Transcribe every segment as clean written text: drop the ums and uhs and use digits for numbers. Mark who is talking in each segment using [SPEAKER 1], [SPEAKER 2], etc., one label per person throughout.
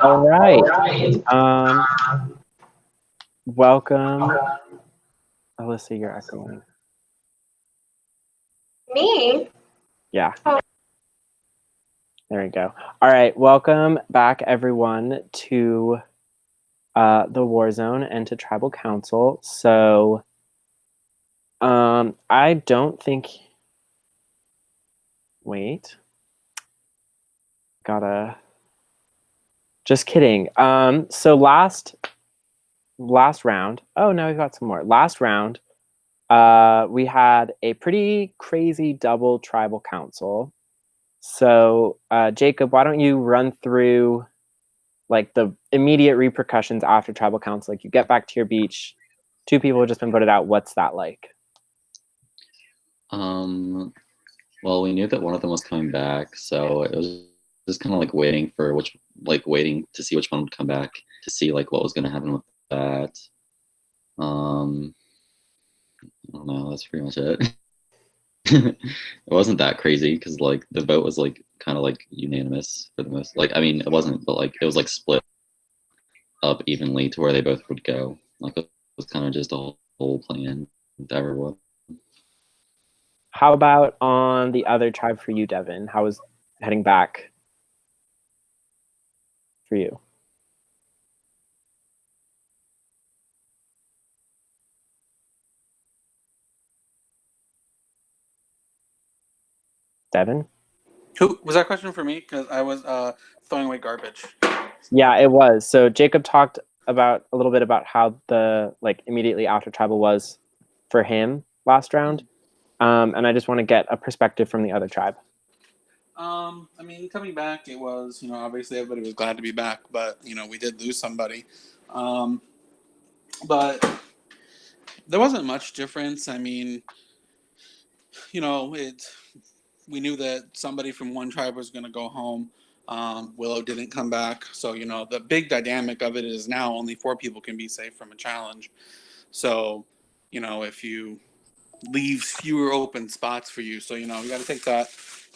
[SPEAKER 1] All right. Um, Welcome. Alyssa, you're echoing.
[SPEAKER 2] Me?
[SPEAKER 1] Yeah. There we go. All right. Welcome back, everyone, to the War Zone and to Tribal Council. So, I don't think. Wait. Gotta. Just kidding. So last round. Oh, now we've got some more. Last round, we had a pretty crazy double tribal council. So, Jacob, why don't you run through like the immediate repercussions after tribal council? Like you get back to your beach, two people have just been voted out. What's that like?
[SPEAKER 3] Well, we knew that one of them was coming back, so it was just kind of like waiting to see which one would come back to see like what was going to happen with that. I don't know. That's pretty much it. It wasn't that crazy because like the vote was like kind of like unanimous for the most. Like I mean, it wasn't, but like it was like split up evenly to where they both would go. Like it was kind of just a whole plan with everyone.
[SPEAKER 1] How about on the other tribe for you, Devin? How was heading back for you? Devin?
[SPEAKER 4] Who was that question for me? Because I was throwing away garbage.
[SPEAKER 1] Yeah, it was. So Jacob talked about a little bit about how the like immediately after tribal was for him last round. And I just want to get a perspective from the other tribe.
[SPEAKER 4] I mean, coming back, it was, obviously everybody was glad to be back, but, we did lose somebody. But there wasn't much difference. I mean, we knew that somebody from one tribe was going to go home. Willow didn't come back. So, the big dynamic of it is now only 4 people can be safe from a challenge. So, if you leave fewer open spots for you. So, you got to take that,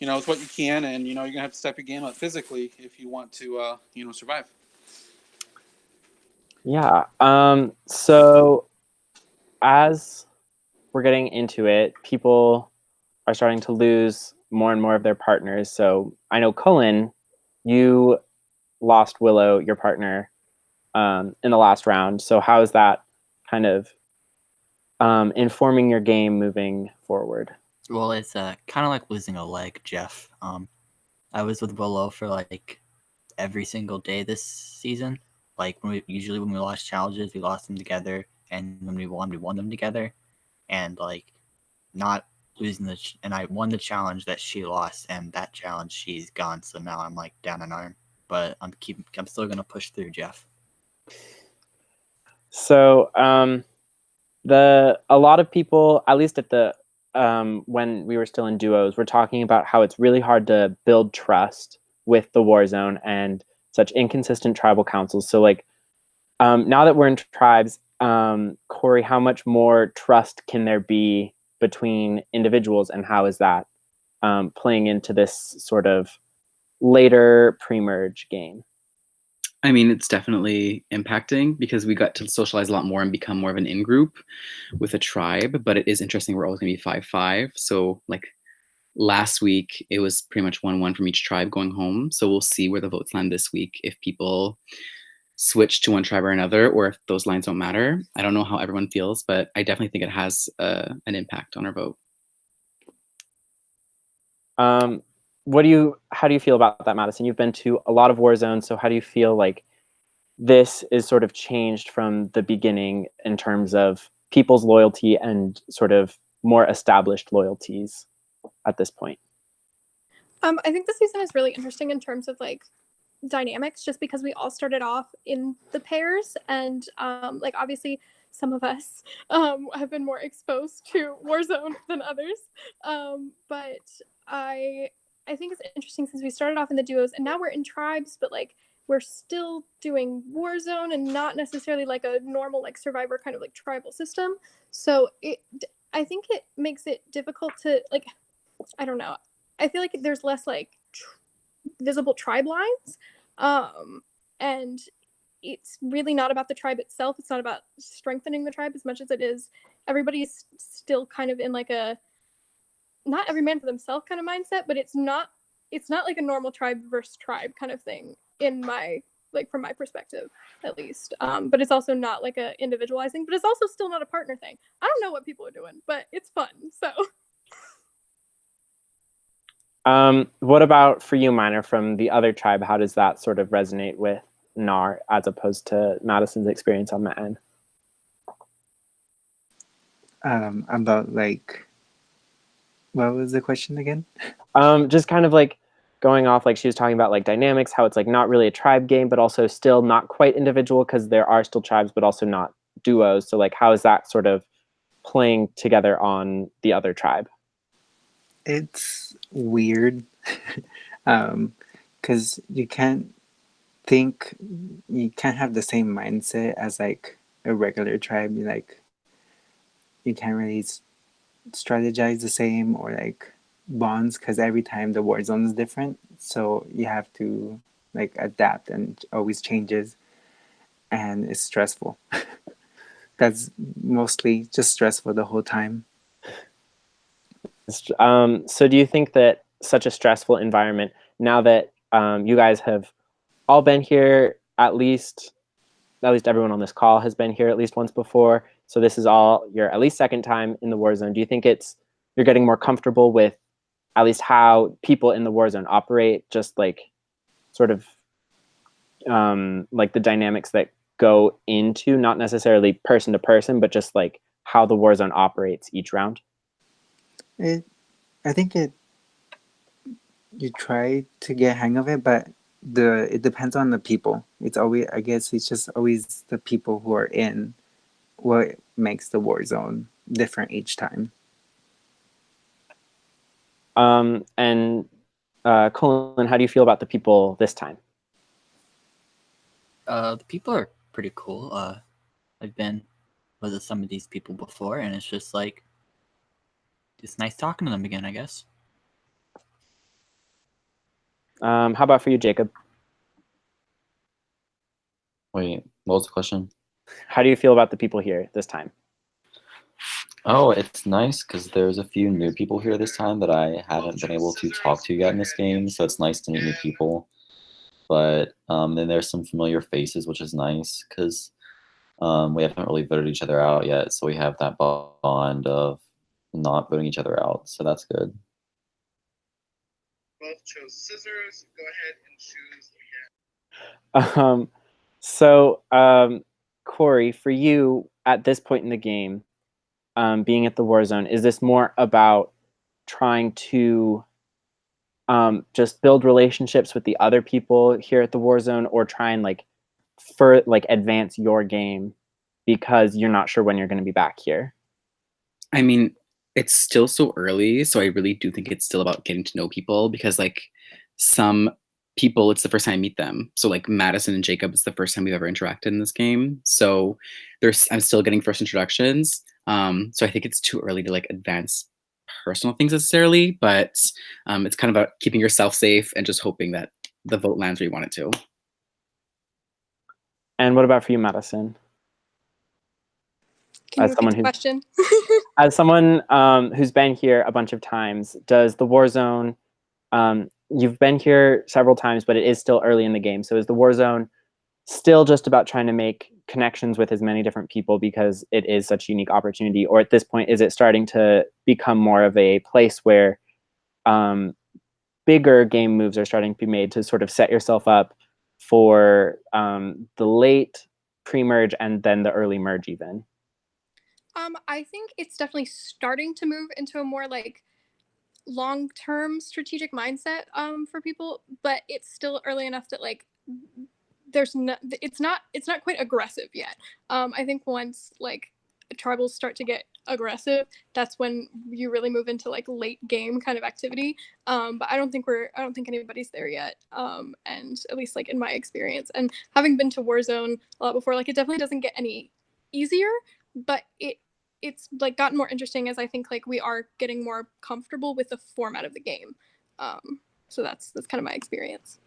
[SPEAKER 4] with what you can. And, you're going to have to step your game up physically if you want to, survive.
[SPEAKER 1] Yeah. So as we're getting into it, people are starting to lose more and more of their partners. So I know Cullen, you lost Willow, your partner, in the last round. So how is that kind of informing your game moving forward?
[SPEAKER 5] Well, it's kind of like losing a leg, Jeff. I was with Willow for like every single day this season. Like when we lost challenges, we lost them together, and when we won them together, and like not losing and I won the challenge that she lost, and that challenge she's gone. So now I'm like down an arm, but I'm still gonna push through, Jeff.
[SPEAKER 1] So a lot of people, at least at the when we were still in duos, were talking about how it's really hard to build trust with the war zone and such inconsistent tribal councils. So like now that we're in tribes, Corey, how much more trust can there be between individuals, and how is that playing into this sort of later pre-merge game?
[SPEAKER 6] I mean, it's definitely impacting because we got to socialize a lot more and become more of an in-group with a tribe. But it is interesting. We're always going to be 5-5. So like last week, it was pretty much 1-1 from each tribe going home. So we'll see where the votes land this week if people switch to one tribe or another, or if those lines don't matter. I don't know how everyone feels, but I definitely think it has an impact on our vote.
[SPEAKER 1] How do you feel about that, Madison? You've been to a lot of war zones, so how do you feel like this is sort of changed from the beginning in terms of people's loyalty and sort of more established loyalties at this point?
[SPEAKER 2] I think this season is really interesting in terms of like dynamics, just because we all started off in the pairs, and like obviously some of us have been more exposed to Warzone than others, but I think it's interesting since we started off in the duos and now we're in tribes, but like we're still doing Warzone and not necessarily like a normal like Survivor kind of like tribal system. So I think it makes it difficult to like, I don't know. I feel like there's less like visible tribe lines. and it's really not about the tribe itself. It's not about strengthening the tribe as much as it is everybody's still kind of in like a not every man for themselves kind of mindset, but it's not like a normal tribe versus tribe kind of thing in my like from my perspective at least. But it's also not like a individualizing, but it's also still not a partner thing. I don't know what people are doing, but it's fun. So
[SPEAKER 1] what about for you, Minor, from the other tribe? How does that sort of resonate with Nar as opposed to Madison's experience on the end?
[SPEAKER 7] About like, what was the question again?
[SPEAKER 1] Just kind of like going off, like she was talking about like dynamics, how it's like not really a tribe game, but also still not quite individual because there are still tribes, but also not duos. So like, how is that sort of playing together on the other tribe?
[SPEAKER 7] It's weird, because you can't have the same mindset as like a regular tribe. You can't really strategize the same or like bonds because every time the war zone is different, so you have to like adapt and always changes, and it's stressful. That's mostly just stressful the whole time.
[SPEAKER 1] So do you think that such a stressful environment, now that you guys have all been here, at least everyone on this call has been here at least once before, so this is all your at least second time in the war zone, do you think you're getting more comfortable with at least how people in the war zone operate, just like sort of like the dynamics that go into not necessarily person to person, but just like how the war zone operates each round?
[SPEAKER 7] I think you try to get hang of it, but it depends on the people. It's always, I guess it's just always the people who are in what makes the war zone different each time.
[SPEAKER 1] And Colin, how do you feel about the people this time?
[SPEAKER 5] The people are pretty cool. I've been with some of these people before, and it's just like it's nice talking to them again, I guess.
[SPEAKER 1] How about for you, Jacob?
[SPEAKER 3] Wait, what was the question?
[SPEAKER 1] How do you feel about the people here this time?
[SPEAKER 3] Oh, it's nice because there's a few new people here this time that I haven't been able to talk to yet in this game, so it's nice to meet new people. But then there's some familiar faces, which is nice because we haven't really voted each other out yet, so we have that bond of not voting each other out, so that's good.
[SPEAKER 8] Both chose scissors. Go ahead and choose again.
[SPEAKER 1] So, Corey, for you at this point in the game, being at the war zone, is this more about trying to just build relationships with the other people here at the war zone, or try and like advance your game because you're not sure when you're going to be back here?
[SPEAKER 6] I mean, it's still so early, so I really do think it's still about getting to know people, because like some people, it's the first time I meet them. So like Madison and Jacob, it's the first time we've ever interacted in this game. So I'm still getting first introductions. So I think it's too early to like advance personal things necessarily, but it's kind of about keeping yourself safe and just hoping that the vote lands where you want it to.
[SPEAKER 1] And what about for you, Madison?
[SPEAKER 2] Can you repeat the question?
[SPEAKER 1] As someone who's been here a bunch of times, does the war zone, you've been here several times, but it is still early in the game. So is the war zone still just about trying to make connections with as many different people because it is such a unique opportunity? Or at this point, is it starting to become more of a place where bigger game moves are starting to be made to sort of set yourself up for the late pre-merge and then the early merge even?
[SPEAKER 2] I think it's definitely starting to move into a more like long-term strategic mindset for people, but it's still early enough that like it's not quite aggressive yet. I think once like tribals start to get aggressive, that's when you really move into like late game kind of activity. But I don't think anybody's there yet. And at least like in my experience, and having been to Warzone a lot before, like it definitely doesn't get any easier, but it's like gotten more interesting as I think like we are getting more comfortable with the format of the game. So that's kind of my experience.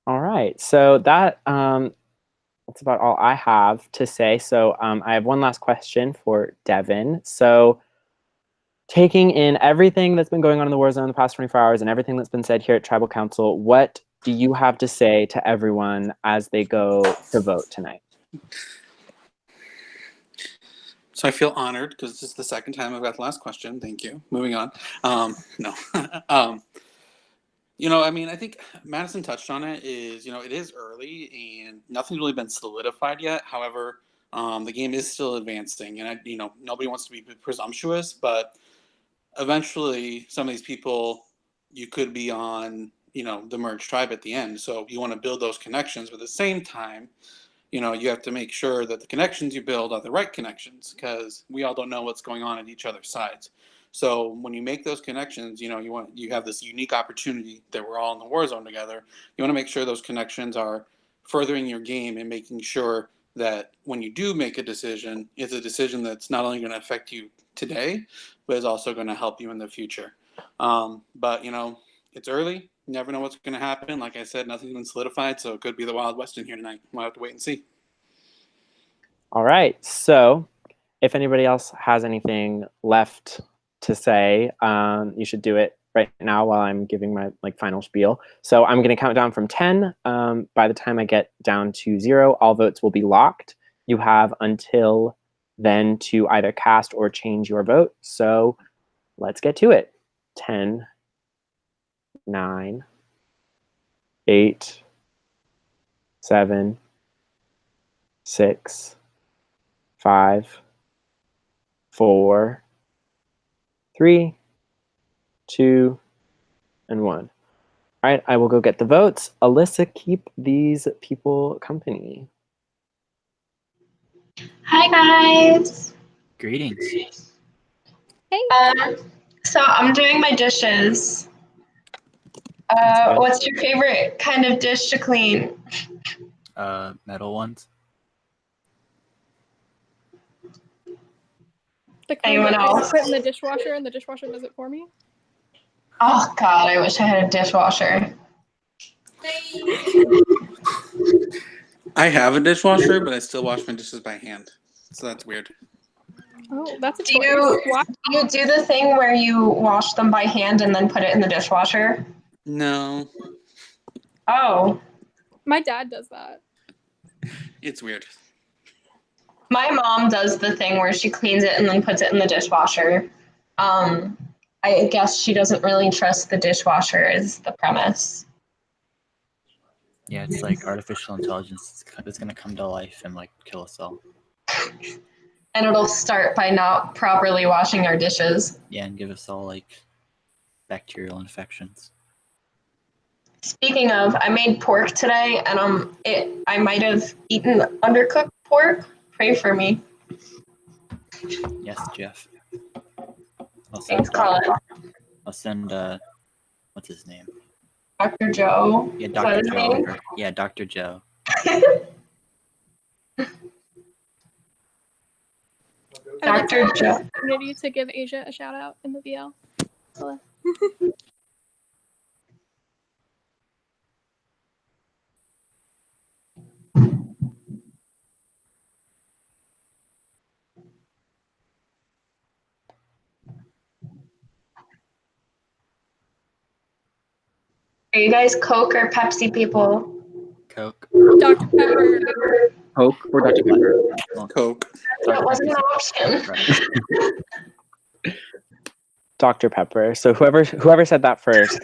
[SPEAKER 1] All right. So that's about all I have to say. So I have one last question for Devin. So taking in everything that's been going on in the war zone the past 24 hours and everything that's been said here at Tribal Council, what do you have to say to everyone as they go to vote tonight?
[SPEAKER 4] So I feel honored because this is the second time I've got the last question. Thank you. Moving on. No. I mean, I think Madison touched on it. It is early and nothing's really been solidified yet. However, the game is still advancing, and nobody wants to be presumptuous, but eventually, some of these people, you could be on, the merge tribe at the end. So you want to build those connections, but at the same time, you have to make sure that the connections you build are the right connections, because we all don't know what's going on at each other's sides. So when you make those connections, you have this unique opportunity that we're all in the war zone together. You want to make sure those connections are furthering your game and making sure that when you do make a decision, it's a decision that's not only going to affect you today, but is also going to help you in the future. But it's early. You never know what's going to happen. Like I said, nothing's been solidified, so it could be the Wild West in here tonight. We'll have to wait and see.
[SPEAKER 1] All right. So if anybody else has anything left to say, you should do it right now while I'm giving my final spiel. So I'm going to count down from 10. By the time I get down to 0, all votes will be locked. You have until then to either cast or change your vote. So let's get to it. 10, 9, 8, 7, 6, 5, 4, 3, 2, and 1. All right, I will go get the votes. Alyssa, keep these people company.
[SPEAKER 9] Hi guys.
[SPEAKER 5] Greetings.
[SPEAKER 2] Hey.
[SPEAKER 9] So I'm doing my dishes. What's your favorite kind of dish to clean?
[SPEAKER 5] Metal ones.
[SPEAKER 2] The kind
[SPEAKER 9] Anyone
[SPEAKER 2] that I
[SPEAKER 9] else?
[SPEAKER 2] put in the dishwasher and the dishwasher does it for me.
[SPEAKER 9] Oh God, I wish I had a dishwasher.
[SPEAKER 4] I have a dishwasher, but I still wash my dishes by hand. So that's weird.
[SPEAKER 2] Oh, that's a
[SPEAKER 9] Do
[SPEAKER 2] choice.
[SPEAKER 9] you do the thing where you wash them by hand and then put it in the dishwasher?
[SPEAKER 4] No,
[SPEAKER 9] Oh,
[SPEAKER 2] My dad does that.
[SPEAKER 4] it's weird.
[SPEAKER 9] my mom does the thing where she cleans it and then puts it in the dishwasher. I guess she doesn't really trust the dishwasher is the premise.
[SPEAKER 5] Yeah, it's like artificial intelligence is going to come to life and kill us all.
[SPEAKER 9] And it'll start by not properly washing our dishes.
[SPEAKER 5] Yeah, and give us all bacterial infections.
[SPEAKER 9] Speaking of, I made pork today, and I might have eaten undercooked pork. Pray for me.
[SPEAKER 5] Yes, Jeff.
[SPEAKER 9] Thanks, Colin.
[SPEAKER 5] I'll send what's his name?
[SPEAKER 9] Dr. Joe.
[SPEAKER 5] Yeah,
[SPEAKER 9] Is that
[SPEAKER 5] Dr.
[SPEAKER 9] his
[SPEAKER 5] Joe.
[SPEAKER 9] name?
[SPEAKER 5] Yeah, Dr. Joe.
[SPEAKER 9] Dr. Joe.
[SPEAKER 2] Opportunity to give Asia a shout out in the VL. Hello.
[SPEAKER 9] Are you guys Coke or Pepsi people?
[SPEAKER 5] Coke.
[SPEAKER 2] Dr. Pepper.
[SPEAKER 6] Coke or Dr. Pepper?
[SPEAKER 5] Well,
[SPEAKER 4] Coke.
[SPEAKER 9] That wasn't an option.
[SPEAKER 5] Right.
[SPEAKER 1] Dr. Pepper. So whoever said that first,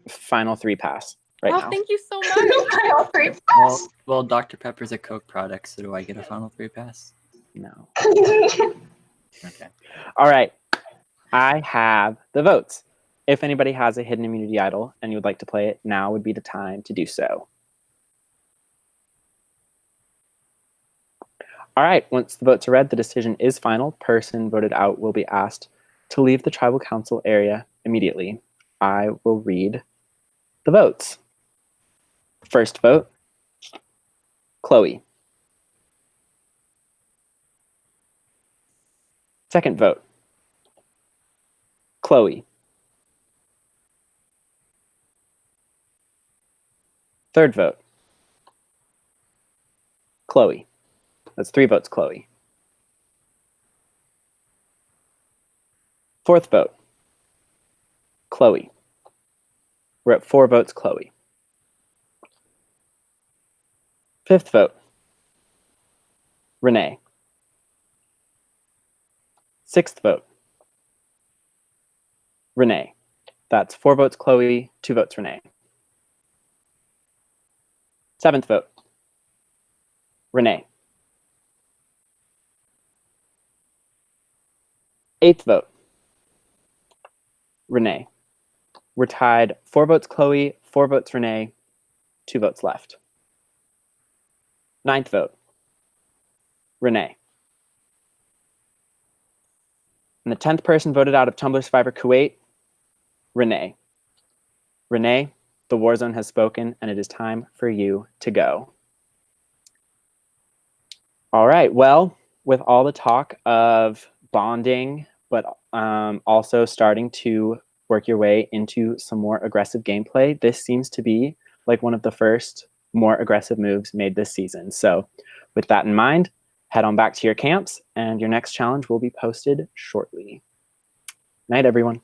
[SPEAKER 1] final 3 pass right
[SPEAKER 2] Oh,
[SPEAKER 1] now.
[SPEAKER 2] thank you so much.
[SPEAKER 5] Well, Dr. Pepper's a Coke product, so do I get a final 3 pass?
[SPEAKER 1] No.
[SPEAKER 5] Okay.
[SPEAKER 1] All right. I have the votes. If anybody has a hidden immunity idol and you would like to play it, now would be the time to do so. All right. Once the votes are read, the decision is final. Person voted out will be asked to leave the tribal council area immediately. I will read the votes. First vote, Chloe. Second vote, Chloe. Third vote, Chloe. That's 3 votes, Chloe. Fourth vote, Chloe. We're at 4 votes, Chloe. Fifth vote, Renee. Sixth vote, Renee. That's 4 votes, Chloe, 2 votes, Renee. Seventh vote, Renee. Eighth vote, Renee. We're tied 4 votes, Chloe, 4 votes, Renee, 2 votes left. Ninth vote, Renee. And the 10th person voted out of Tumblr Survivor Kuwait, Renee. Renee, the war zone has spoken, and it is time for you to go. All right, well, with all the talk of bonding, but also starting to work your way into some more aggressive gameplay, this seems to be like one of the first more aggressive moves made this season. So with that in mind, head on back to your camps, and your next challenge will be posted shortly. Night, everyone.